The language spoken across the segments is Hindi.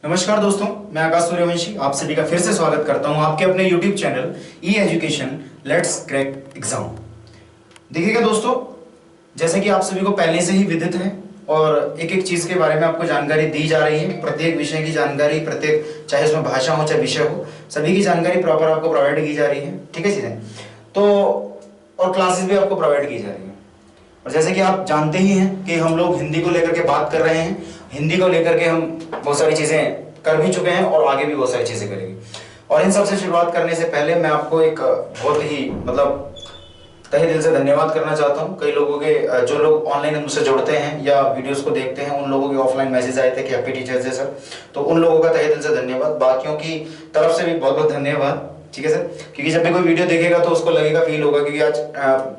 नमस्कार दोस्तों, मैं आकाश सूर्यवंशी आप सभी का फिर से स्वागत करता हूं आपके अपने YouTube channel E education let's crack exam. देखिएगा दोस्तों, जैसे कि आप सभी को पहले से ही विदित है और एक एक चीज के बारे में आपको जानकारी दी जा रही है। प्रत्येक विषय की जानकारी, प्रत्येक चाहे उसमें भाषा हो चाहे विषय हो, सभी की जानकारी प्रॉपर आपको प्रोवाइड की जा रही है। ठीक है चीजें तो, और क्लासेस भी आपको प्रोवाइड की जा रही है। और जैसे कि आप जानते ही हैं कि हम लोग हिंदी को लेकर के बात कर रहे हैं, हिंदी को लेकर के हम बहुत सारी चीजें कर भी चुके हैं और आगे भी बहुत सारी चीजें करेंगे। और इन सब से शुरुआत करने से पहले मैं आपको एक बहुत ही तहे दिल से धन्यवाद करना चाहता हूं। कई लोगों के जो लोग ऑनलाइन मुझसे जुड़ते हैं या वीडियोस को देखते हैं, उन लोगों के ऑफलाइन मैसेज आए थे कि हैप्पी टीचर्स डे सर, तो उन लोगों का तहे दिल से धन्यवाद। बाकियों की तरफ से भी बहुत बहुत धन्यवाद। ठीक है सर, क्योंकि जब भी कोई वीडियो देखेगा तो उसको लगेगा, फील होगा, क्योंकि आज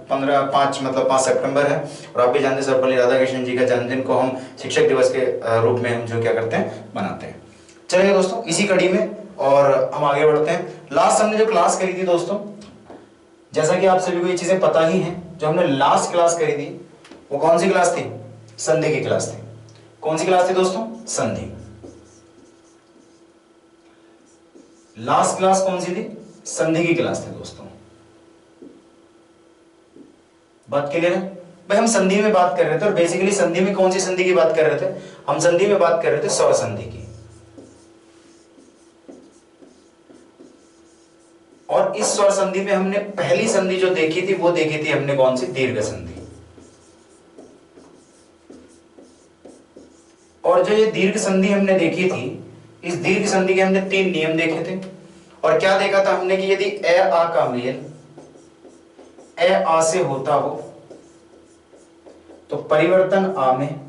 5 सितंबर है और आप भी जानते हैं सर्वपल्ली राधाकृष्णन जी का जन्मदिन को हम शिक्षक दिवस के रूप में हम जो क्या करते हैं, मनाते हैं। चलिए दोस्तों, इसी कड़ी में और हम आगे बढ़ते हैं। लास्ट हमने जो क्लास करी थी दोस्तों, जैसा कि आप सभी को ये चीजें पता ही हैं, जो हमने लास्ट क्लास करी थी वो कौन सी क्लास थी? संधि की क्लास थी। कौन सी क्लास थी दोस्तों? संधि। लास्ट क्लास कौन सी थी? संधि की क्लास थी दोस्तों। बात क्लियर है भाई? हम संधि में बात कर रहे थे और बेसिकली संधि में कौन सी संधि की बात कर रहे थे? हम संधि में बात कर रहे थे स्वर संधि की। और इस स्वर संधि में हमने पहली संधि जो देखी थी वो देखी थी हमने कौन सी? दीर्घ संधि। और जो ये दीर्घ संधि हमने देखी थी, इस दीर्घ संधि के हमने 3 नियम देखे थे। और क्या देखा था हमने कि यदि ए आ का मेल ए आ से होता हो तो परिवर्तन आ में।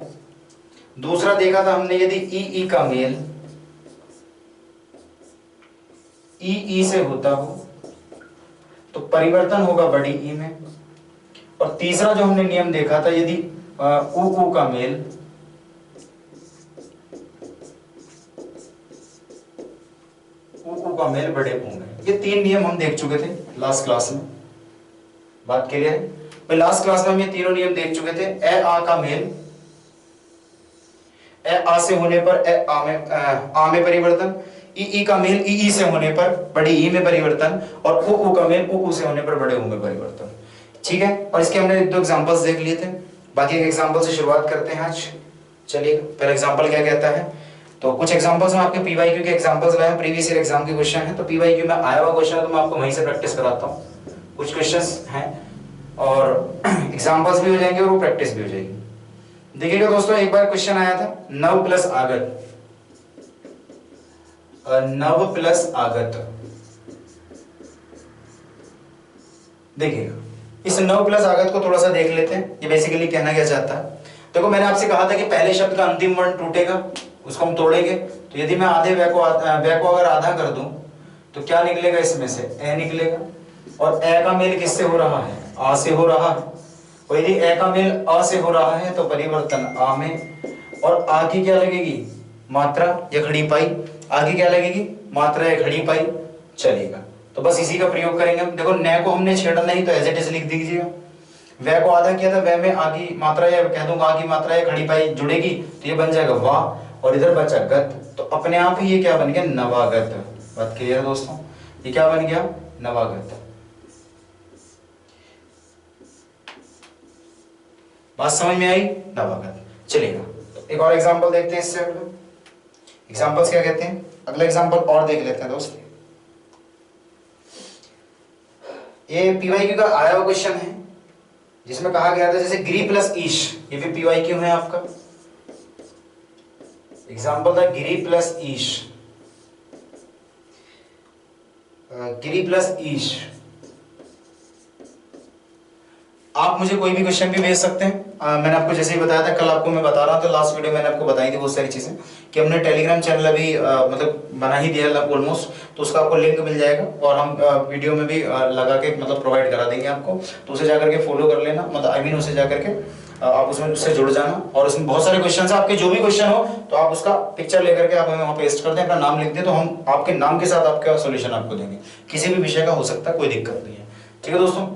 दूसरा देखा था हमने यदि ई का मेल ई से होता हो तो परिवर्तन होगा बड़ी ई में। और तीसरा जो हमने नियम देखा था, यदि उ का मेल उ का मेल बड़े ऊ में। ये 3 नियम हम देख चुके थे लास्ट क्लास में। बात क्लियर है भाई? लास्ट क्लास में हम ये तीनों नियम देख चुके थे। ए आ का मेल ए आ से होने पर ए आ में परिवर्तन, ई का मेल ई से होने पर बड़ी ई में परिवर्तन, और उ का मेल उ से होने पर बड़े ऊ में परिवर्तन। ठीक है, और इसके हमने 2 एग्जांपल्स देख लिए थे। बाकी एक एग्जांपल से शुरुआत करते हैं आज। चलिए, पहला एग्जांपल क्या कहता है? तो कुछ एग्जांपल्स में आपके पीवाईक्यू के एग्जांपल्स लाए हैं, प्रीवियस ईयर एग्जाम के क्वेश्चन है, तो पीवाईक्यू में आया हुआ क्वेश्चन है तो मैं आपको वहीं से प्रैक्टिस कराता हूँ। कुछ क्वेश्चंस हैं और एग्जांपल्स भी हो जाएंगे और वो प्रैक्टिस भी हो जाएगी। देखिएगा दोस्तों, एक बार क्वेश्चन आया था नव प्लस आगत। नव प्लस आगत, देखिएगा इस नव प्लस आगत को थोड़ा सा देख लेते हैं। ये बेसिकली कहना क्या चाहता है? देखो, मैंने आपसे कहा था कि पहले शब्द का अंतिम वर्ण टूटेगा, उसको हम तोड़ेंगे। तो यदि मैं आधे वै को अगर आधा कर दूं तो क्या निकलेगा? इसमें से ए निकलेगा। और ए का मेल किससे हो रहा है? आ से हो रहा है। और यदि ए का मेल आ से हो रहा है तो परिवर्तन आ में। और आ की क्या लगेगी? मात्रा या खड़ी पाई। आ की क्या लगेगी? मात्रा या खड़ी पाई। चलेगा, तो बस इसी का प्रयोग करेंगे। देखो, न को हमने छेड़ा नहीं तो एज इट इज लिख दीजिएगा। वह को आधा किया था, वह में आ की मात्रा या कह दूंगा आ की मात्रा या खड़ी पाई जुड़ेगी तो ये बन जाएगा वाह, और इधर बचा गत, तो अपने आप ही ये क्या बन गया? नवागत। बात क्लियर है दोस्तों? ये क्या बन गया? नवागत। बात समझ में आई? नवागत। चलेगा, एक और एग्जांपल देखते हैं। इससे एग्जांपल्स क्या कहते हैं? अगला एग्जांपल और देख लेते हैं दोस्त। ये पीवाईक्यू का आया हुआ क्वेश्चन है जिसमें कहा गया था जैसे गिरी प्लस ईश, ये भी पीवाईक्यू है आपका। एग्जांपल था गिरी प्लस ईश। गिरी प्लस ईश, आप मुझे कोई भी क्वेश्चन भी भेज सकते हैं। मैंने आपको जैसे ही बताया था, कल आपको मैं बता रहा था, लास्ट वीडियो मैंने आपको बताई थी बहुत सारी चीजें कि हमने टेलीग्राम चैनल अभी बना ही दिया ऑलमोस्ट, तो उसका आपको लिंक मिल जाएगा और हम वीडियो में भी लगा के प्रोवाइड करा देंगे आपको। तो उसे जाकर के फॉलो कर लेना, आई मीन उसे जाकर के आप उससे जुड़ जाना। और उसमें बहुत सारे क्वेश्चन है, आपके जो भी क्वेश्चन हो तो आप उसका पिक्चर लेकर के आप हमें वहाँ पेस्ट कर दें, अपना नाम लिख दें, तो हम आपके नाम के साथ आपका सोल्यूशन आपको देंगे। किसी भी विषय का हो सकता है, कोई दिक्कत नहीं है। ठीक है दोस्तों,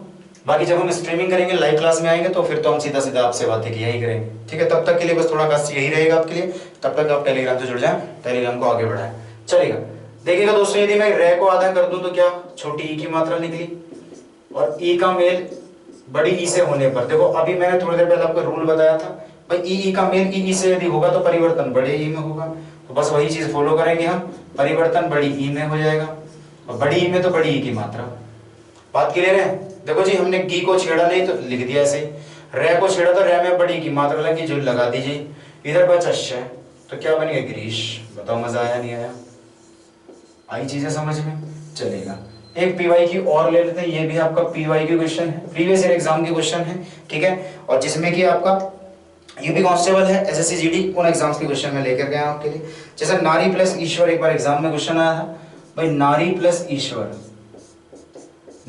बाकी जब हम स्ट्रीमिंग करेंगे, लाइव क्लास में आएंगे, तो फिर तो हम सीधा सीधा आपसे बातें किया ही करेंगे। ठीक है, तब तक के लिए बस थोड़ा खास यही रहेगा आपके लिए, तब तक आप टेलीग्राम से जुड़ जाएं, टेलीग्राम को आगे बढ़ाएं। चलेगा, देखिएगा दोस्तों, यदि मैं रे को आधा कर दूं तो क्या छोटी ई की मात्रा निकली, और ई का मेल बड़ी ई से होने पर, देखो अभी मैंने थोड़ी देर पहले आपको रूल बताया था भाई, ई का मेल ई से यदि होगा तो परिवर्तन बड़े ई में होगा, तो बस वही चीज फॉलो करेंगे हम, परिवर्तन बड़ी ई में हो जाएगा, और बड़ी ई में तो बड़ी ई की मात्रा। बात क्लियर है? देखो जी, हमने गी को छेड़ा नहीं तो लिख दिया ऐसे ही, रे को छेड़ा तो रे में बड़ी की मात्रा लगी, जो लगा दीजिए, इधर बचा श, तो क्या बनेगा ग्रीश। बताओ मजा आया नहीं आया? आई चीजें समझ में? चलेगा, एक पीवाई की और ले लेते हैं, ये भी आपका पीवाई की क्वेश्चन है, प्रीवियस ईयर एग्जाम की क्वेश्चन है। ठीक है, और जिसमें कि आपका यूपी कांस्टेबल है, एसएससी जीडी, उन एग्जाम्स की क्वेश्चन में लेकर गया आपके लिए। जैसे नारी प्लस ईश्वर एक बार एग्जाम में क्वेश्चन आया था भाई, नारी प्लस ईश्वर,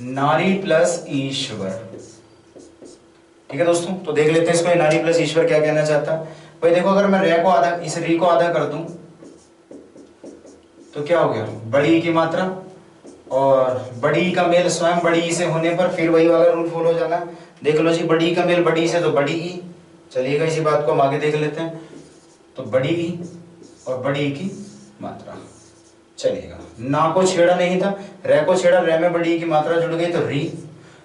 नारी प्लस ईश्वर। ठीक है दोस्तों, तो देख लेते हैं इसको, नारी प्लस ईश्वर क्या कहना चाहता है भाई। देखो, अगर मैं रे को आधा, इस री को आधा कर दूं तो क्या हो गया, बड़ी की मात्रा, और बड़ी का मेल स्वयं बड़ी से होने पर, फिर वही वाला रूल फॉलो हो जाना। देख लो जी, बड़ी का मेल बड़ी से तो बड़ी ई, चलिएगा इसी बात को हम आगे देख लेते हैं, तो बड़ी ई और बड़ी की मात्रा। चलिएगा, ना को छेड़ा नहीं था, रे को छेड़ा, रे में बड़ी की मात्रा जुड़ गई तो री,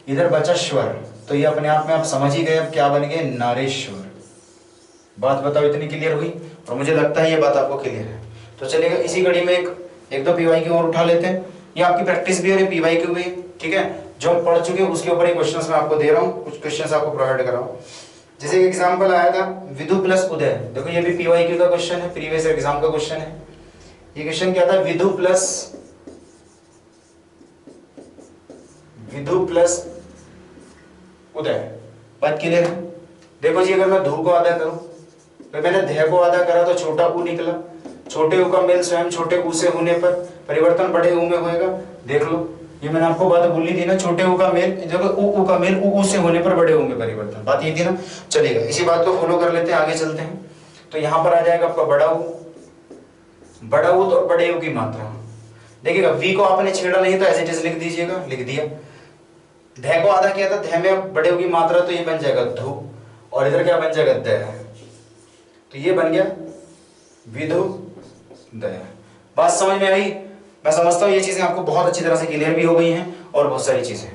इधर बचा स्वर, तो ये अपने आप में आप समझ ही गए अब क्या बन गए, नारेश्वर। बात बताओ इतनी क्लियर हुई? और मुझे लगता है ये बात आपको क्लियर है। तो चलिएगा, इसी कड़ी में एक दो पीवाई की और उठा लेते हैं, ये आपकी प्रैक्टिस भी हो रही है पीवाई की भी। ठीक है, जो हम पढ़ चुके हैं उसके ऊपर ही क्वेश्चंस मैं आपको दे रहा हूँ, कुछ क्वेश्चंस आपको प्रोवाइड कर रहा हूँ। जैसे एग्जाम्पल आया था विधु प्लस उदय, देखो ये भी पीवाई का क्वेश्चन है, प्रीवियस एग्जाम का क्वेश्चन है। ये क्वेश्चन क्या था, विधु प्लस उदय। बात क्लियर है? देखो जी, अगर मैं धू को आधा करूं तो मैंने ध्य को आधा करा तो छोटा उ निकला, छोटे उ का मेल स्वयं छोटे उ से होने पर परिवर्तन बड़े उ में होएगा। देख लो, ये मैंने आपको बात बोली थी ना, छोटे उ का मेल, देखो उ का मेल उ से होने पर बड़े उ में परिवर्तन, बात ये थी ना। चलेगा, इसी बात को फॉलो कर लेते हैं, आगे चलते हैं। तो यहाँ पर आ जाएगा आपका बड़ा उ तो बड़े उ की मात्रा। देखिएगा, वी को आपने छेड़ा नहीं तो एज इट इज लिख दीजिएगा, लिख दिया। ढे को आधा किया था, ढे में बड़े उ की मात्रा, तो ये बन जाएगा धू, और इधर क्या बन जाएगा दय, तो ये बन गया विधु दय। बात समझ में आई? मैं समझता हूँ ये चीजें आपको बहुत अच्छी तरह से क्लियर भी हो गई हैं, और बहुत सारी चीजें।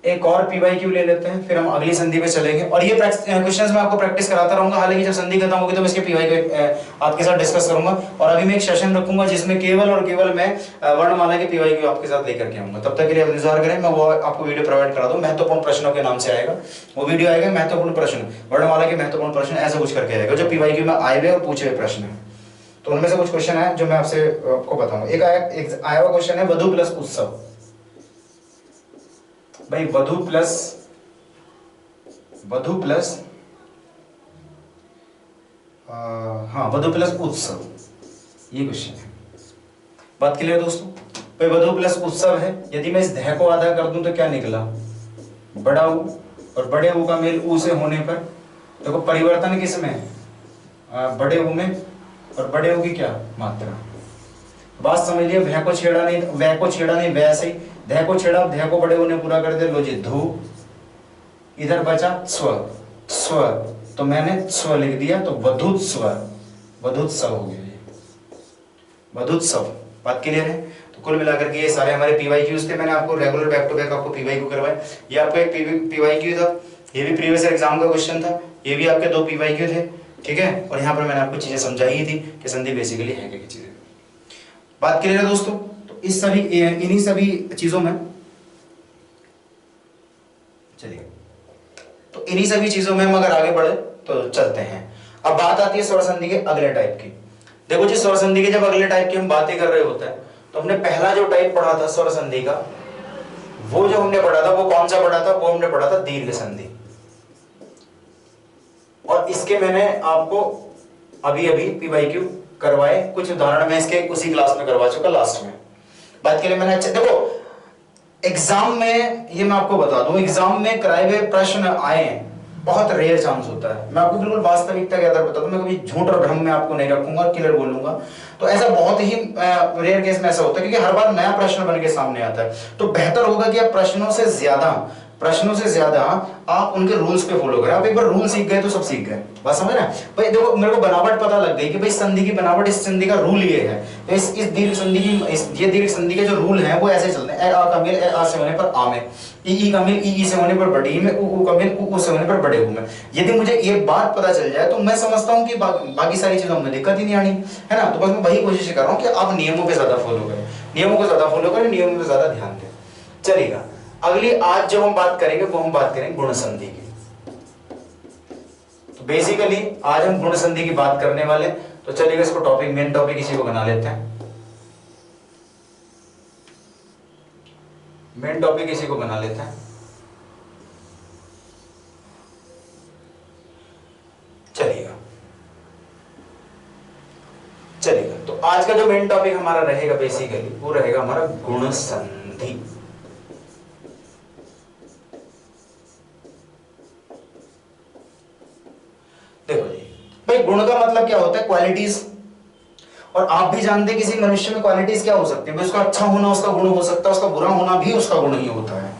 एक और पीवाईक्यू ले लेते हैं, फिर हम अगली संधि पे चलेंगे, और ये क्वेश्चंस मैं आपको प्रैक्टिस कराता रहूंगा। हालांकि जब संधि खत्म होगी तो मैं इसके पीवाईक्यू आपके साथ डिस्कस करूंगा, और अभी मैं एक सेशन रखूंगा जिसमें केवल और केवल मैं वर्णमाला के पीवाईक्यू आपके साथ लेकर के आऊंगा। तब तक के लिए आप इंतजार करें, मैं वो आपको वीडियो प्रोवाइड करा दूं, महत्वपूर्ण प्रश्नों के नाम से आएगा वो वीडियो, आएगा महत्वपूर्ण प्रश्न, वर्णमाला के महत्वपूर्ण प्रश्न, ऐसा कुछ करके आएगा जो पीवाईक्यू में आए हुए और पूछे हुए प्रश्न है। तो उनमें से कुछ क्वेश्चन है जो मैं आपको बताऊंगा। एक आया हुआ क्वेश्चन है वधु प्लस उत्सव। भाई वधु प्लस उत्सव, ये क्वेश्चन है। बात क्लियर दोस्तों? भाई वधु प्लस उत्सव है, यदि मैं इस ध्य को आधा कर दूं तो क्या निकला, बड़ा उ, और बड़े उ का मेल उ से होने पर, देखो परिवर्तन किस में, बड़े उ में, और बड़े उ की क्या मात्रा। बात समझ लिया, भय को छेड़ा नहीं, वह को छेड़ा नहीं, वैसे ही ध्य को छेड़ा, ध्य को बड़े उ ने पूरा कर दिया, लो जी धू, इधर बचा स्व, तो मैंने स्व लिख दिया, तो वधुत्सव हो गया ये, वधुत्सव। बात क्लियर है? तो कुल मिलाकर के ये सारे हमारे पीवाईक्यूज थे, मैंने आपको रेगुलर बैक टू बैक आपको पीवाईक्यू करवाए। ये आपको एक पीवाईक्यू था, ये भी प्रीवियस एग्जाम का क्वेश्चन था, ये भी आपके दो पीवाईक्यू थे। ठीक है, और यहाँ पर मैंने आपको चीजें समझाई थी कि संधि बेसिकली है क्या चीजें। बात क्लियर है दोस्तों? तो इन्हीं सभी चीजों में, चलिए, तो इन्हीं सभी चीजों में हम अगर आगे बढ़े तो चलते हैं। अब बात आती है स्वर संधि के अगले टाइप की। देखो जी, स्वर संधि के जब अगले टाइप की हम बातें कर रहे होते हैं, तो हमने पहला जो टाइप पढ़ा था स्वर संधि का, वो जो हमने पढ़ा था वो कौन सा पढ़ा था, वो हमने पढ़ा था दीर्घ संधि। और इसके मैंने आपको अभी पीवाईक्यू करवाए, कुछ उदाहरण मैं इसके उसी क्लास में करवा चुका लास्ट में। बात के लिए मैंने देखो एग्जाम में, ये मैं आपको बता दूं, एग्जाम में कराए हुए प्रश्न आए बहुत रेयर चांस होता है। मैं आपको बिल्कुल वास्तविकता के आधार पर बताता हूं, मैं कभी झूठ और भ्रम में आपको नहीं रखूंगा और क्लियर बोलूंगा। तो ऐसा बहुत ही रेयर केस में ऐसा होता है, क्योंकि हर बार नया प्रश्न बन के सामने आता है। तो बेहतर होगा कि आप प्रश्नों से ज्यादा प्रश्नों से ज्यादा आप उनके रूल्स पे फॉलो करें। आप एक बार रूल सीख गए तो सब सीख गए। बात समझ रहे हैं भाई? देखो मेरे को बनावट पता लग गई कि भाई संधि की बनावट, इस संधि का रूल ये है, तो इस दीर्घ संधि की ये दीर्घ संधि के जो रूल हैं वो ऐसे चलते हैं। ए आ का मेल ए आ से होने पर आ में, ई का मेल ई से होने पर बड़े ई में, उ का मेल उ से होने पर बड़े उ में। यदि मुझे ये बात पता चल जाए तो मैं समझता हूँ कि बाकी सारी चीजों में दिक्कत ही नहीं आनी है ना। तो बस मैं वही कोशिश कर रहा हूँ कि आप नियमों पे ज्यादा फॉलो करें, नियमों को ज्यादा फॉलो करें, नियमों पे ज्यादा ध्यान दें। चलेगा, अगली आज जब हम बात करेंगे वो हम बात करेंगे गुण संधि की। तो बेसिकली आज हम गुण संधि की बात करने वाले। तो चलिए इसको टॉपिक, मेन टॉपिक इसी को बना लेते हैं। मेन टॉपिक इसी को बना लेते हैं। चलिएगा तो आज का जो मेन टॉपिक हमारा रहेगा बेसिकली वो रहेगा हमारा गुण संधि। देखो जी भाई, गुण का मतलब क्या होता है? क्वालिटीज। और आप भी जानते हैं किसी मनुष्य में क्वालिटीज क्या हो सकती है? उसका अच्छा होना उसका गुण हो सकता है, उसका बुरा होना भी उसका गुण ही होता है।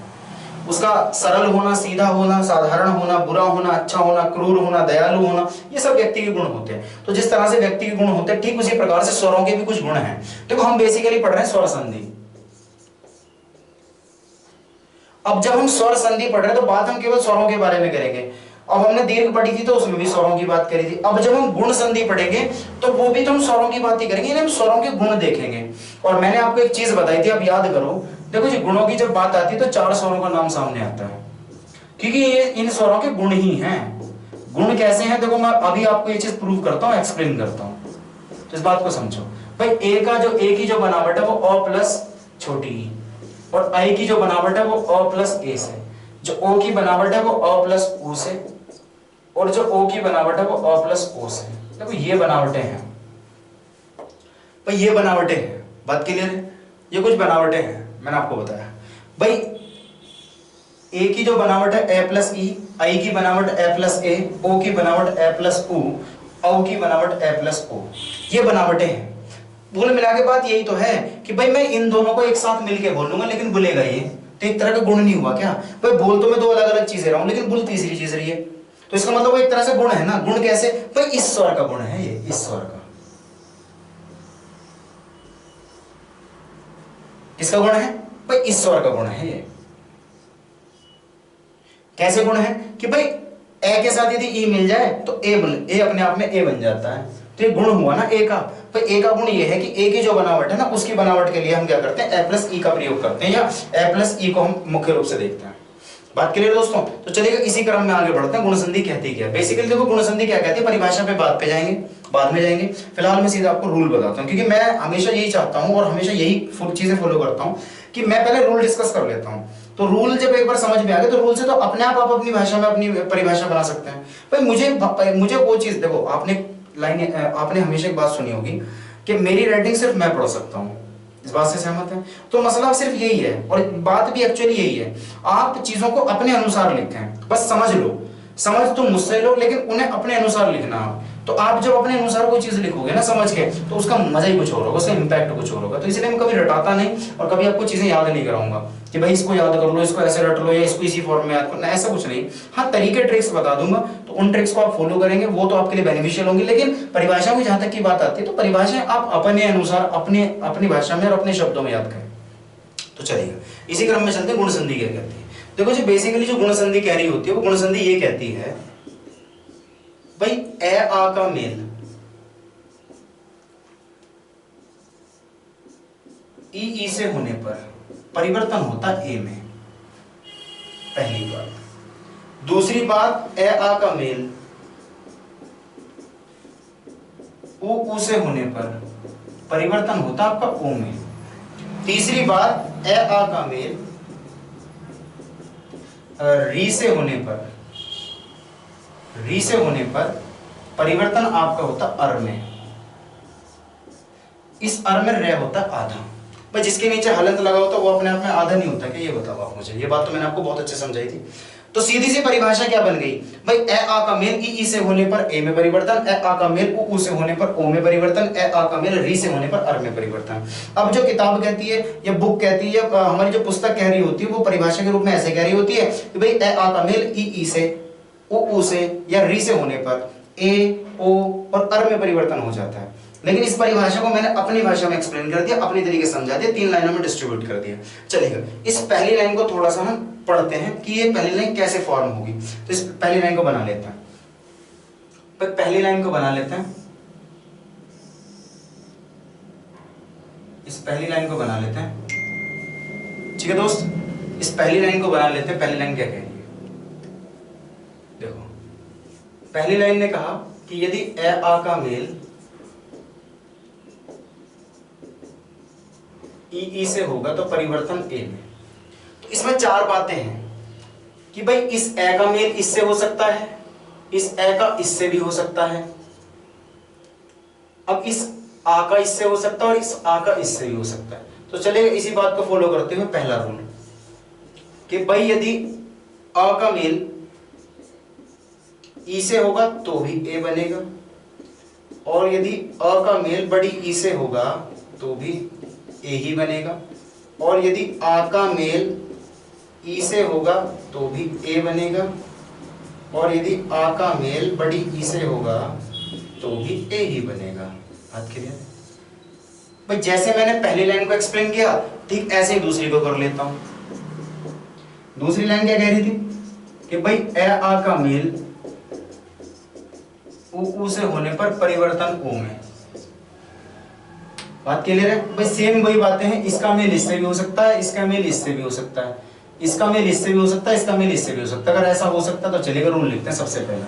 उसका सरल होना, सीधा होना, साधारण होना, बुरा होना, अच्छा होना, क्रूर होना, दयालु होना, ये सब व्यक्ति के गुण होते हैं। तो जिस तरह से व्यक्ति के गुण होते हैं ठीक उसी प्रकार से स्वरों के भी कुछ गुण हैं। देखो हम बेसिकली पढ़ रहे हैं स्वर संधि। अब जब हम स्वर संधि पढ़ रहे हैं तो बात हम केवल स्वरों के बारे में करेंगे। अब हमने दीर्घ पढ़ी थी तो उसमें भी स्वरों की बात करी थी। अब जब हम गुण संधि पढ़ेंगे तो वो भी तो हम स्वरों की बात ही करेंगे, हम स्वरों के गुण देखेंगे। और मैंने आपको एक चीज बताई थी, आप याद करो। देखो जी, गुणों की जब बात आती है तो 4 स्वरों का नाम सामने आता है, क्योंकि ये इन स्वरों के गुण ही हैं। गुण कैसे हैं देखो, मैं अभी आपको ये चीज प्रूव करता हूँ, एक्सप्लेन करता हूँ, तो इस बात को समझो भाई। ए की जो बनावट है वो अ प्लस छोटी ई, और आई की जो बनावट है वो अ प्लस ए से, जो ओ की बनावट है वो अ प्लस उ से, और जो ओ की बनावट है वो अ प्लस ओ से। देखो ये बनावटें हैं भाई, ये बनावटें हैं। बात क्लियर है? ये कुछ बनावटें हैं, मैंने आपको बताया भाई। ए की जो बनावट है ए प्लस ई, आई की बनावट ए प्लस ए, ओ की बनावट ए प्लस उ, औ की बनावट ए प्लस ओ, ये बनावटें हैं। कुल मिला के बात यही तो है कि भाई मैं इन दोनों को एक साथ मिलके बोल लूंगा लेकिन बोलेगा ये, तो एक तरह का गुण नहीं हुआ क्या भाई? बोल तो मैं दो अलग अलग चीजें रहा हूं लेकिन बोल तीसरी चीज रही है, तो इसका मतलब वो एक तरह से गुण है ना। गुण कैसे भाई? इस स्वर का गुण है ये, इस स्वर का। किसका गुण है भाई? इस स्वर का गुण है ये। कैसे गुण है कि भाई ए के साथ यदि ई मिल जाए तो ए अपने आप में ए बन जाता है, तो ये गुण हुआ ना ए का। तो ए का गुण ये है कि ए की जो बनावट है ना उसकी बनावट के लिए हम क्या करते हैं? ए प्लस ई का प्रयोग करते हैं, या ए प्लस ई को हम मुख्य रूप से देखते हैं। बात क्लियर दोस्तों? तो चलिए इसी क्रम में आगे बढ़ते हैं। गुण संधि कहती क्या? बेसिकली देखो गुण संधि क्या कहती है, परिभाषा पे बात पे जाएंगे, बाद में जाएंगे। फिलहाल मैं सीधा आपको रूल बताता हूँ, क्योंकि मैं हमेशा यही चाहता हूँ और हमेशा यही चीजें फॉलो करता हूँ कि मैं पहले रूल डिस्कस कर लेता हूँ। तो रूल जब एक बार समझ में आ गए तो रूल से तो अपने आप अपनी भाषा में अपनी परिभाषा बना सकते हैं। भाई मुझे वो चीज देखो, आपने हमेशा एक बात सुनी होगी कि मेरी राइटिंग सिर्फ मैं पढ़ सकता हूँ, इस बात से सहमत है? तो मसला सिर्फ यही है, और बात भी एक्चुअली यही है। आप चीजों को अपने अनुसार लिखें, बस समझ लो। समझ तो मुझसे लो लेकिन उन्हें अपने अनुसार लिखना। तो आप जब अपने अनुसार कोई चीज लिखोगे ना समझ के, तो उसका मजा ही कुछ और होगा, उसका इंपैक्ट कुछ और होगा। तो इसलिए मैं कभी रटाता नहीं और कभी आपको चीजें याद नहीं कराऊंगा कि भाई इसको याद कर लो, इसको ऐसे रट लो, या इसको इसी फॉर्म में याद करना, ऐसा कुछ नहीं। हाँ, तरीके ट्रिक्स बता दूंगा, तो उन ट्रिक्स को आप फॉलो करेंगे, वो तो आपके लिए बेनिफिशियल होंगी। लेकिन परिभाषा की जहां तक की बात आती है तो परिभाषाएं आप अपने अनुसार अपनी भाषा में और अपने शब्दों में याद करें। तो चलिए इसी क्रम में चलते हैं। गुण संधि क्या कहती है? देखो जी, बेसिकली जो गुण संधि कह रही होती है वो गुण संधि ये कहती है भाई ए आ का मेल ई से होने पर परिवर्तन होता ए में, पहली बात। दूसरी बात, ए आ का मेल उ से होने पर परिवर्तन होता आपका ओ में। तीसरी बात, ए आ का मेल री से होने पर परिवर्तन आपका होता अर में। इस अर में रे होता आधा। जिसके नीचे हलंत लगा होता वो अपने आप में आधा नहीं होता क्या? ये बताओ आप मुझे। ये बात तो मैंने आपको बहुत अच्छे समझाई थी। तो सीधी सी परिभाषा क्या बन गई भाई, ए आ का मेल ई से होने पर ए में परिवर्तन, ए आ का मेल उ से होने पर ओ में परिवर्तन, ए आ का मेल री से होने पर अर में परिवर्तन। अब जो किताब कहती है या बुक कहती है या हमारी जो पुस्तक कह रही होती है वो परिभाषा के रूप में ऐसे कह रही होती है कि भाई ए आ का मेल ई से उ से या री से होने पर ए ओ और अर में परिवर्तन हो जाता है। लेकिन इस परिभाषा को मैंने अपनी भाषा में एक्सप्लेन कर दिया, अपनी तरीके से समझा दिया, 3 लाइनों में डिस्ट्रीब्यूट कर दिया। चलेगा, इस पहली लाइन को थोड़ा सा हम पढ़ते हैं कि ये पहली लाइन कैसे फॉर्म होगी। तो इस पहली लाइन को बना लेते हैं, पहली लाइन को बना लेते हैं, इस पहली लाइन को बना लेते हैं। ठीक है दोस्त, इस पहली लाइन को बना लेते हैं। पहली लाइन क्या कह रही है, देखो पहली लाइन ने कहा कि यदि ए आ का मेल ई से होगा तो परिवर्तन ए में। तो इसमें 4 बातें हैं कि भाई इस ए का मेल इससे हो सकता है, इस ए का इससे भी हो सकता है, अब इस आ का इससे हो सकता है और इस आ का इससे भी हो सकता है। तो चलिए इसी बात को फॉलो करते हुए पहला रूल कि भाई यदि आ का मेल ई से होगा तो भी ए बनेगा, और यदि अ का मेल बड़ी ई से होगा तो भी ए ही बनेगा, और यदि आ का मेल ई से होगा तो भी ए बनेगा, और यदि आ का मेल बड़ी ई से होगा तो भी ए ही बनेगा। बात क्लियर? भाई जैसे मैंने पहली लाइन को एक्सप्लेन किया ठीक ऐसे ही दूसरी को कर लेता हूं। दूसरी लाइन क्या कह रही थी कि भाई ए आ का मेल उ से होने पर परिवर्तन ओ में। बात क्लियर है? भाई सेम वही बातें हैं, इसका मेल इससे भी हो सकता है, इसका मेल इससे भी हो सकता है, इसका मेल इससे भी हो सकता है, इसका मेल इससे भी हो सकता है। अगर ऐसा हो सकता है तो चलिएगा रूल लिखते हैं सबसे पहला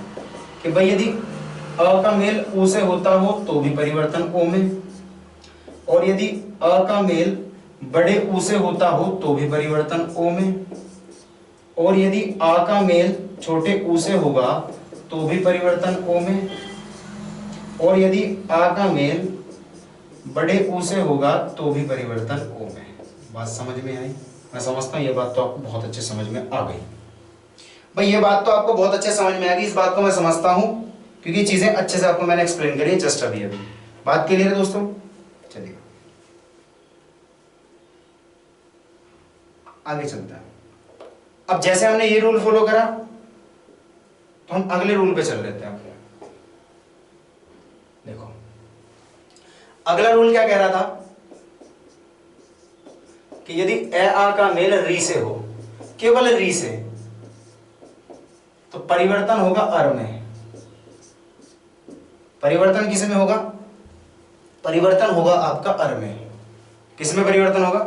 कि भाई यदि अ का मेल उ से होता हो तो भी परिवर्तन ओ में, और यदि अ का मेल बड़े उ से होता हो तो भी परिवर्तन ओ में, और यदि आ का मेल छोटे उ से होगा तो भी परिवर्तन ओ में, और यदि आ का मेल बड़े ऊ से होगा तो भी परिवर्तन ओ में। बात समझ में आई? मैं समझता हूँ ये बात तो आपको बहुत अच्छे समझ में आ गई। भाई ये बात तो आपको बहुत अच्छे समझ में आ गई, इस बात को मैं समझता हूँ क्योंकि चीजें अच्छे से आपको मैंने एक्सप्लेन करी है जस्ट अभी अभी। बात क्लियर है दोस्तों? चलिए आगे चलता है। अब जैसे हमने ये रूल फॉलो करा तो हम अगले रूल पे चल लेते हैं। देखो अगला रूल क्या कह रहा था कि यदि ए आ का मेल री से हो, केवल री से, तो परिवर्तन होगा अर में। परिवर्तन किस में होगा? परिवर्तन होगा आपका अर में। किस में परिवर्तन होगा?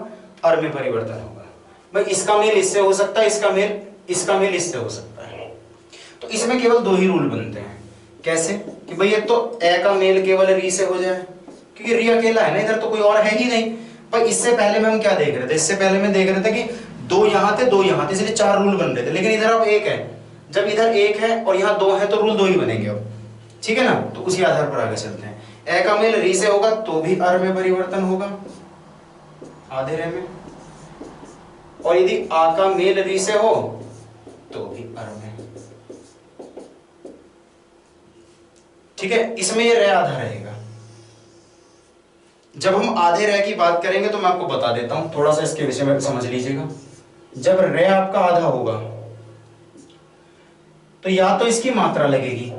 अर में परिवर्तन होगा। भाई इसका मेल इससे हो सकता है, इसका मेल इससे हो सकता है। तो इसमें केवल 2 ही रूल बनते हैं। कैसे? कि भाई एक तो ए का मेल केवल री से हो जाए, क्योंकि री अकेला है ना, इधर तो कोई और है ही नहीं। पर इससे पहले में हम क्या देख रहे थे? इससे पहले में देख रहे थे कि 2 यहां थे 2 यहां थे, इसलिए 4 रूल बन रहे थे। लेकिन इधर अब 1 है, जब इधर 1 है और यहाँ 2 है तो रूल 2 ही बनेंगे अब। ठीक है ना? तो उसी आधार पर आगे चलते हैं। ए का मेल री से होगा तो भी अर में परिवर्तन होगा, आधे रे में, और यदि आ का मेल री से हो तो भी अर में। ठीक है, इसमें ये रे आधा रहेगा। जब हम आधे रे की बात करेंगे तो मैं आपको बता देता हूं, थोड़ा सा इसके विषय में समझ लीजिएगा। जब रे आपका आधा होगा तो या तो इसकी मात्रा लगेगी,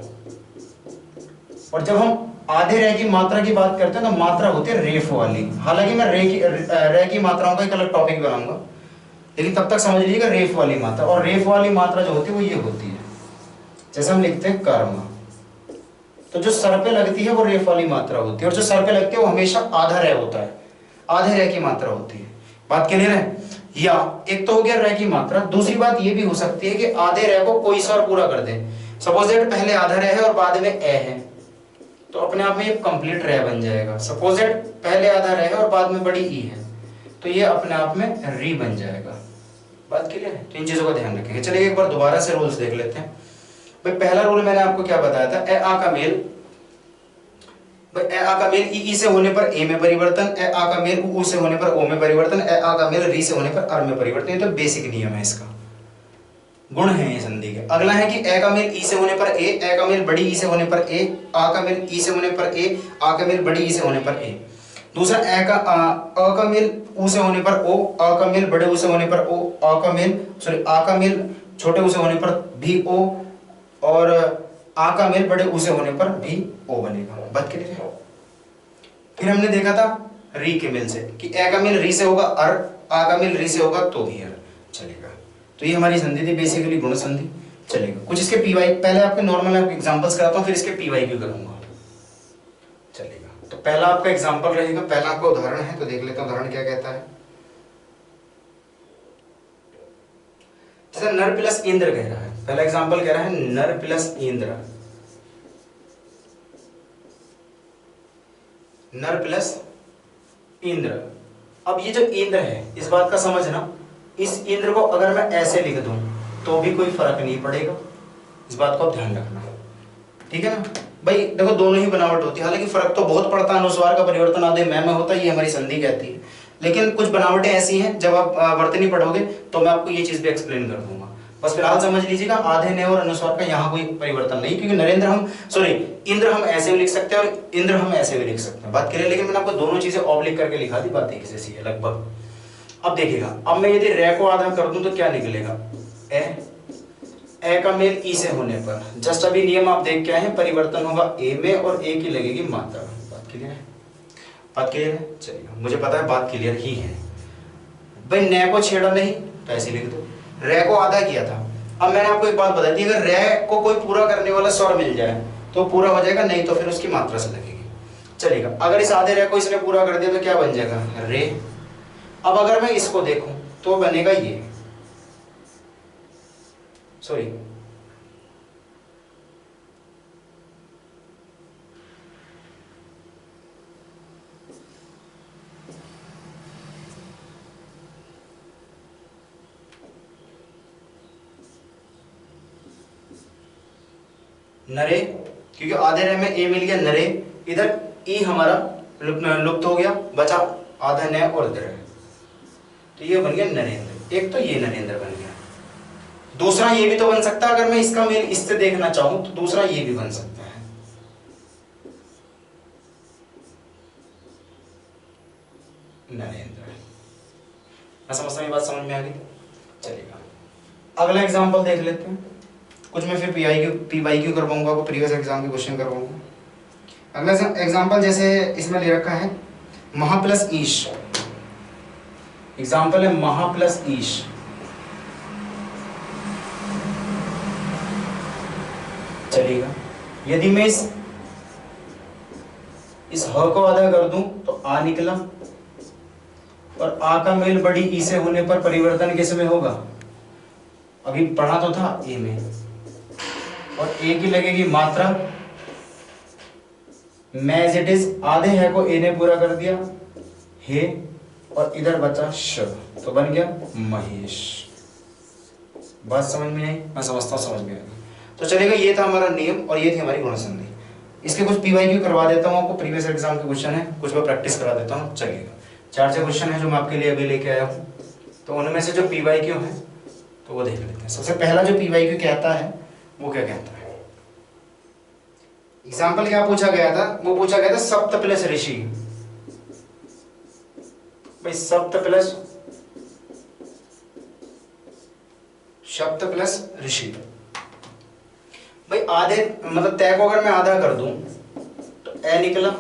और जब हम आधे रे की मात्रा की बात करते हैं तो मात्रा होती है रेफ वाली। हालांकि मैं रे की मात्राओं का एक अलग टॉपिक बनाऊंगा, लेकिन तब तक समझ लीजिएगा रेफ वाली मात्रा। और रेफ वाली मात्रा जो होती है वो ये होती है, जैसे हम लिखते हैं कर्म, तो जो सर पे लगती है वो रेफ वाली मात्रा होती है, और जो सर पे लगती है वो हमेशा आधा रे होता है, आधे रे की मात्रा होती है। बात क्लियर है? या एक तो हो गया रे की मात्रा। दूसरी बात ये भी हो सकती है कि आधे रे को कोई स्वर पूरा कर दे। सपोज दैट पहले आधा रे है और बाद में ए है, तो अपने आप में ये कंप्लीट रे बन जाएगा। सपोज दैट पहले आधा रे है और बाद में बड़ी ई है, तो ये अपने आप में री बन जाएगा। बात क्लियर है? तो इन चीजों का ध्यान रखेंगे। चलिए एक बार दोबारा से रूल्स देख लेते हैं। भाई पहला रूल मैंने आपको क्या बताया था? ए आ का मेल, भाई ए आ का मेल ई से होने पर ए में परिवर्तन, ए आ का मेल उ से होने पर ओ में परिवर्तन, ए आ का मेल री से होने पर अर में परिवर्तन। ये तो बेसिक नियम है इसका। गुण है ये संधि के। अगला है कि ए का मेल ई से होने पर ए का मेल बड़ी ई से होने पर ए, आ का मेल ई से होने पर ए, आ का मेल बड़ी ई से होने पर ए। दूसरा अ का मेल ऊ से होने पर ओ, आ का मेल बड़े ऊ से होने पर ओ, आ का मेल छोटे ऊ से होने पर भी ओ, और आ का मेल बड़े ऊ से होने पर भी ओ बनेगा। बात क्लियर है। फिर हमने देखा था री के मेल से कि ए का मेल री से होगा अर, आ का मेल री से होगा तो भी अर चलेगा। तो ये हमारी संधि थी बेसिकली गुण संधि। चलेगा कुछ इसके पीवाई, पहले आपके नॉर्मल आपके एग्जांपल्स कराता हूँ, फिर इसके पीवाई क्यू करूंगा। चलेगा तो पहला आपका एग्जांपल रहेगा, पहला आपका उदाहरण है, तो देख लेते हैं उदाहरण क्या कहता है। जैसे नर प्लस इंद्र कह रहा है, पहला एग्जांपल कह रहा है नर प्लस इंद्र, नर प्लस इंद्र। अब ये जो इंद्र है इस बात का समझना, इस इंद्र को अगर मैं ऐसे लिख दूं तो भी कोई फर्क नहीं पड़ेगा, इस बात को आप ध्यान रखना, ठीक है ना भाई। देखो दोनों ही बनावट होती है, हालांकि फर्क तो बहुत पड़ता है, अनुस्वार का परिवर्तन आधे में होता है, ये हमारी संधि कहती है। लेकिन कुछ बनावटें ऐसी हैं, जब आप वर्तनी पढ़ोगे तो मैं आपको ये चीज भी एक्सप्लेन कर दूंगा। बस फिलहाल समझ लीजिएगा आधे ने और अनुस्वार का यहाँ कोई परिवर्तन नहीं, क्योंकि इंद्र हम ऐसे भी लिख सकते हैं और इंद्र हम ऐसे भी लिख सकते हैं, बात करें। लेकिन मैंने आपको दोनों चीजें ऑब्लिक करके लिखा दी, बात एक जैसी है लगभग। अब देखिएगा, अब मैं यदि रे को आधा कर दूं तो क्या निकलेगा, ए का मेल ई से होने पर, जस्ट अभी नियम आप देख के आए हैं, परिवर्तन होगा ए में और ए की लगेगी मात्रा। बात क्लियर है, बात क्लियर है। चलिए मुझे पता है बात क्लियर ही है भाई। ने को छेड़ा नहीं तो ऐसे लिख दो, रे को आधा किया था। अब मैंने आपको एक बात बताई थी, अगर रे को कोई पूरा करने वाला स्वर मिल जाए तो पूरा हो जाएगा, नहीं तो फिर उसकी मात्रा से लगेगी। चलेगा, अगर इस आधे रे को इसने पूरा कर दिया तो क्या बन जाएगा, रे। अब अगर मैं इसको देखूं तो बनेगा ये, सॉरी नरे, क्योंकि आधे रे में ए मिल गया नरे, इधर ई हमारा लुप्त हो गया, बचा आधा न और इधर है, तो ये बन गया नरेंद्र। एक तो ये नरेंद्र बन गया, दूसरा ये भी तो बन सकता है, अगर मैं इसका मेल इससे देखना चाहूं तो दूसरा ये भी बन सकता है, नरेंद्र। मैं समझता हूं ये बात समझ में आ गई। चलेगा, अगला एग्जांपल देख लेते हैं। कुछ मैं फिर पीवाई क्यू करवाऊंगा, आपको प्रीवियस एग्जाम के क्वेश्चन करवाऊंगा। अगला एग्जांपल जैसे इसमें ले रखा है महा प्लस ईश, एग्जांपल है महा प्लस ईश। चलेगा, यदि मैं इस ह को आधा कर दूं तो आ निकला, और आ का मेल बड़ी ई से होने पर परिवर्तन किस में होगा, अभी पढ़ा तो था ए में, और ए की लगेगी मात्रा, मैं एज इट इज आधे है को ए ने पूरा कर दिया हे, और इधर बचा श, तो बन गया महेश। बात समझ में आई? मैं समझता हूँ समझ में आएगी। तो चलेगा, ये था हमारा नियम और ये थी हमारी गुण संधि। इसके कुछ पीवाईक्यू करवा देता हूँ आपको, प्रीवियस एग्जाम के क्वेश्चन है, कुछ मैं प्रैक्टिस करा देता हूँ। चलिएगा, 4 क्वेश्चन है जो मैं आपके लिए अभी लेके आया हूँ, तो उनमें से जो पीवाईक्यू है तो वो देख लेते हैं। सबसे पहला जो पीवाईक्यू कहता है वो क्या कहता है, एग्जाम्पल क्या पूछा गया था, वो पूछा गया था सप्त प्लस ऋषि। भाई सप्त प्लस ऋषि, भाई आधे मतलब तय को अगर मैं आधा कर दूं तो ए निकला,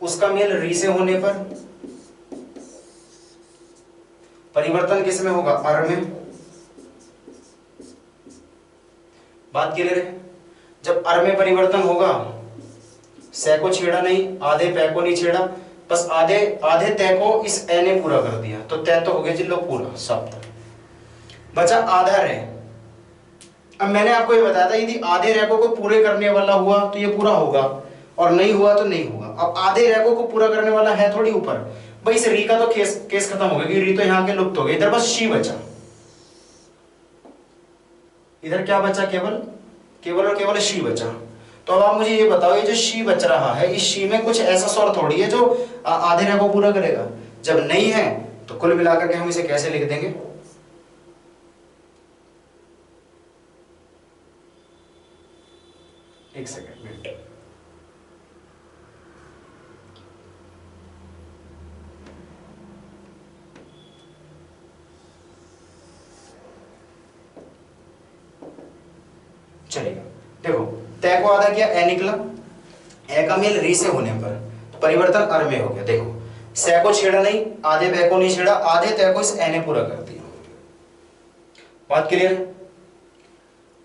उसका मेल री से होने पर परिवर्तन किस में होगा, अर में। बात क्लियर है? जब अर में परिवर्तन होगा, से को छेड़ा नहीं, आधे पै को नहीं छेड़ा, बस आधे तय को इस ए ने पूरा कर दिया, तो तय तो हो गया जिलो पूरा सप्त, बचा आधा रे। अब मैंने आपको ये बताया था यदि आधे रैको को पूरे करने वाला हुआ तो ये पूरा होगा, और नहीं हुआ तो नहीं होगा। अब आधे रैको को पूरा करने वाला है थोड़ी ऊपर, भाई इस री का तो केस खत्म हो गया, कि री तो यहाँ के लुप्त हो गए, इधर बस शी बचा। इधर क्या बचा, केवल शी बचा। तो अब आप मुझे ये बताओ, ये जो शी बच रहा है, इस शी में कुछ ऐसा स्वर थोड़ी है जो आधे रैको पूरा करेगा। जब नहीं है तो कुल मिलाकर के हम इसे कैसे लिख देंगे, एक सेकेंड वेट। चलेगा। देखो तय को आधा किया, ए निकला, ए का मेल री से होने पर परिवर्तन अर में हो गया। देखो से को छेड़ा नहीं, आधे बै को नहीं छेड़ा, आधे तय को इस ए ने पूरा कर दिया। बात क्लियर है?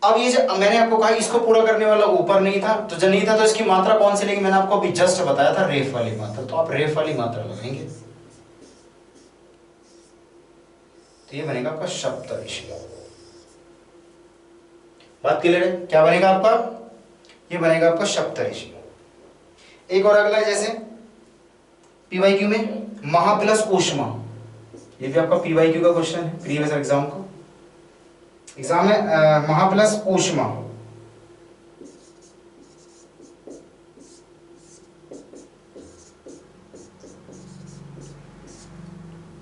अब ये जो मैंने आपको कहा इसको पूरा करने वाला ऊपर नहीं था, तो जब नहीं था तो इसकी मात्रा कौन सी लेंगे, मैंने आपको अभी जस्ट बताया था रेफ वाली मात्रा, तो आप रेफ वाली मात्रा लगाएंगे तो ये बनेगा आपका सप्तऋषि। बात क्लियर है? क्या बनेगा आपका? ये बनेगा आपका सप्तऋषि। एक और अगला है जैसे पीवाईक्यू में महा प्लस ऊष्मा, ये भी आपका पीवाईक्यू का क्वेश्चन है प्रीवियस एग्जाम का। एग्जाम में महा प्लस ऊष्मा,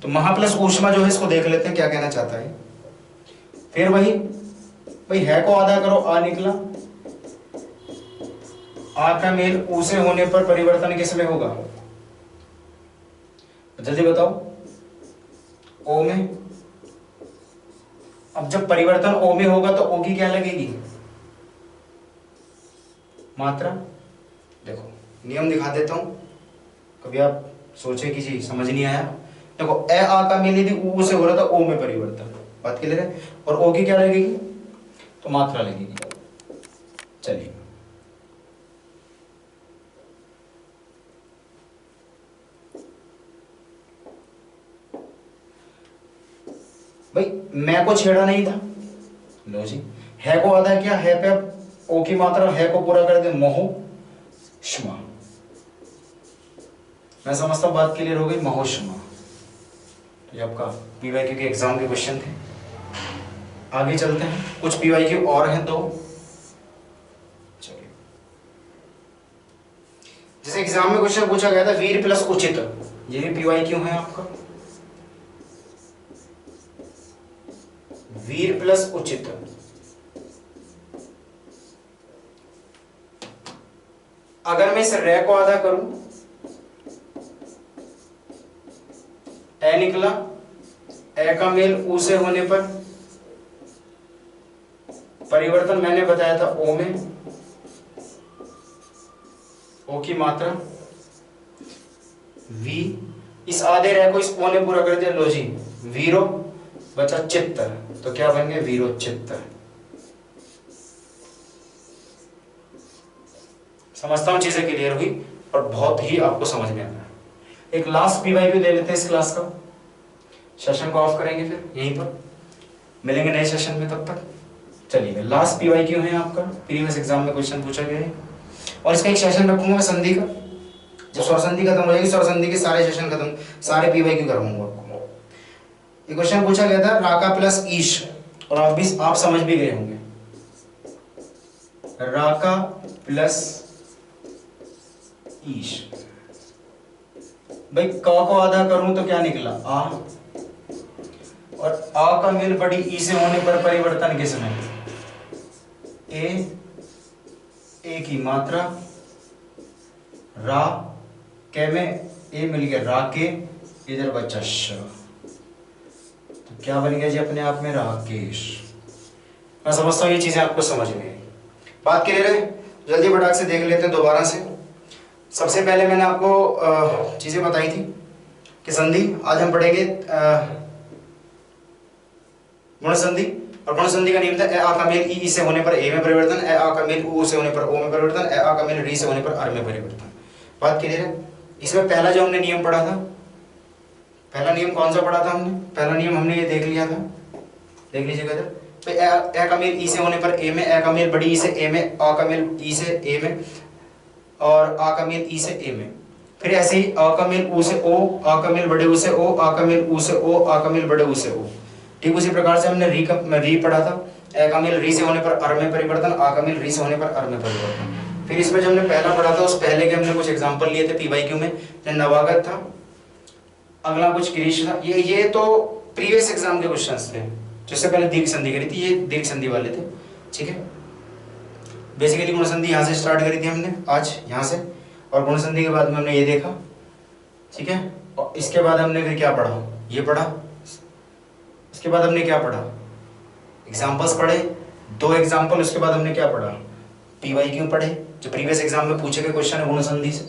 तो महा प्लस ऊष्मा जो है इसको देख लेते हैं क्या कहना चाहता है। फिर वही भाई है को आधा करो, आ निकला, आ का मेल ऊ से होने पर परिवर्तन किस में होगा, जल्दी बताओ, ओ में। अब जब परिवर्तन ओ में होगा तो ओ की क्या लगेगी, मात्रा। देखो नियम दिखा देता हूं, कभी आप सोचे कि जी समझ नहीं आया। देखो ए आ का मेल यदि ऊ से हो रहा था ओ में परिवर्तन, बात क्लियर है, और ओ की क्या लगेगी, तो मात्रा लगेगी। चलिए भाई मैं को छेड़ा नहीं था, लो जी, है को आधा किया, है पे अब ओ की मात्रा, है को पूरा कर दे महोष्मा। मैं समझता हूं बात क्लियर हो गई, महोष्मा। तो ये आपका पीवाईक्यू के एग्जाम के क्वेश्चन थे। आगे चलते हैं, कुछ पीवाईक्यू और हैं दो। चलिए जैसे एग्जाम में क्वेश्चन पूछा गया था वीर प्लस उचित, ये भी पीवाईक्यू है आपका। वीर प्लस उचित, अगर मैं इस रे को आधा करूं, ए निकला, ए का मेल ऊ से होने पर परिवर्तन मैंने बताया था ओ में, ओ की मात्रा वी, इस आधे रे को इस ओ ने पूरा कर दिया, लो जी वीरो बचा चित्त, तो क्या बन गया वीरो चित्त। समझता हूं चीजें क्लियर हुई और बहुत ही आपको समझ में आ रहा है। एक लास्ट पीवाईक्यू दे लेते हैं इस क्लास का, सेशन को ऑफ करेंगे फिर यहीं पर मिलेंगे नए सेशन में, तब तक चलिए। लास्ट पीवाईक्यू है आपका, प्रीवियस एग्जाम में क्वेश्चन पूछा गया है, और इसका एक सेशन रखूंगा मैं संधि का। जब स्वर संधि खत्म हो जाएगी, स्वर संधि के सारे सेशन खत्म, सारे पीवाईक्यू करवाऊंगा आपको। ये क्वेश्चन पूछा गया था राका प्लस ईश, और आप समझ भी गए होंगे, राका प्लस ईश। भाई क को आधा करूं तो क्या निकला आ, और आ का मेल बड़ी ई से होने पर परिवर्तन किस में, ए की मात्रा, रा के में ए मिल गया रा के, इधर बचा श, तो क्या बन गया जी अपने आप में राकेश। मैं समझता हूं ये चीजें आपको समझ में आई। बात क्लियर है? जल्दी फटाक से देख लेते हैं दोबारा से। सबसे पहले मैंने आपको चीजें बताई थी कि संधि, आज हम पढ़ेंगे गुण संधि, और गुण संधि का नियम था ए आ का मेल ई से होने पर ए में परिवर्तन, ए आ का मेल ऊ से होने पर ओ में परिवर्तन, ए आ का मेल री से होने पर अर में परिवर्तन। बात क्लियर है? इसमें पहला जो हमने नियम पढ़ा था, पहला नियम कौन सा पढ़ा था हमने? पहला नियम हमने ये देख लिया था, देख लीजिएगा इधर, तो ए का मेल ई से होने पर ए में, ए का मेल बड़ी ई से ए में, आ का मेल ई से ए में, और आ का मेल ई से ए में। फिर ऐसे ही आ का मेल ऊ से ओ, आ का मेल बड़े ऊ से ओ, आ का मेल ऊ से ओ, आ का मेल बड़े ऊ से ओ। ठीक उसी प्रकार से हमने री पढ़ा था, ए का मेल री से होने पर अर में परिवर्तन, आ का मेल री से होने पर अर में परिवर्तन। फिर इसमें जो हमने पहला पढ़ा था, उस पहले के हमने कुछ एग्जांपल लिए थे पीवाईक्यू में, नवागत था, अगला कुछ गिरीश था। ये तो प्रीवियस एग्जाम के क्वेश्चंस थे, जिससे पहले दीर्घ संधि करी थी, ये दीर्घ संधि वाले थे। ठीक है, बेसिकली गुण संधि यहाँ से स्टार्ट करी थी हमने आज यहाँ से, और गुण संधि के बाद में हमने ये देखा, ठीक है। और इसके बाद हमने फिर क्या पढ़ा, ये पढ़ा। इसके बाद हमने क्या पढ़ा, एग्जाम्पल्स पढ़े, 2 एग्जाम्पल। उसके बाद हमने क्या पढ़ा, PYQ पढ़े, जो प्रीवियस एग्जाम में पूछे गए क्वेश्चन है गुण संधि से।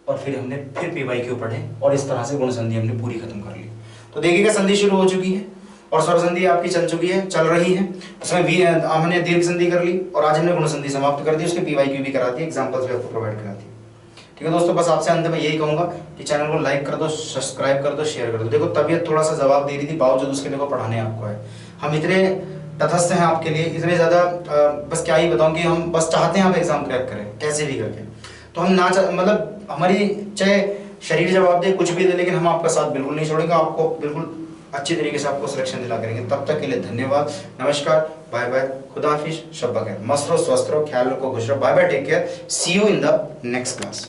और फिर हमने फिर PYQ पढ़े, और इस तरह से गुण संधि हमने पूरी खत्म कर ली। तो देखिएगा संधि शुरू हो चुकी है और स्वर संधि आपकी चल चुकी है, चल रही है। उसमें हमने दीर्घ संधि कर ली और आज हमने गुण संधि समाप्त कर दी, उसके PYQ भी करा दी, एग्जाम्पल्स भी आपको प्रोवाइड करा दी। ठीक है दोस्तों, बस आपसे अंत में यही कहूंगा कि चैनल को लाइक कर दो, सब्सक्राइब कर दो, शेयर कर दो। देखो तबीयत थोड़ा सा जवाब दे रही थी, बावजूद उसके देखो पढ़ाने आपको है। हम इतने तटस्थ हैं आपके लिए, इतने ज़्यादा बस क्या ही बताऊं कि हम बस चाहते हैं आप एग्जाम क्रैक करें कैसे भी करके। तो हम ना मतलब हमारी चाहे शरीर जवाब दे, कुछ भी दे, लेकिन हम आपका साथ बिल्कुल नहीं छोड़ेंगे, आपको बिल्कुल अच्छी तरीके से आपको सिलेक्शन दिला करेंगे। तब तक के लिए धन्यवाद, नमस्कार, बाय बाय, खुदा हाफिज, शब बखैर, मस्त रहो, स्वस्थ रहो, ख्याल रखो, खुश रहो, bye bye, take care, see you in the next class.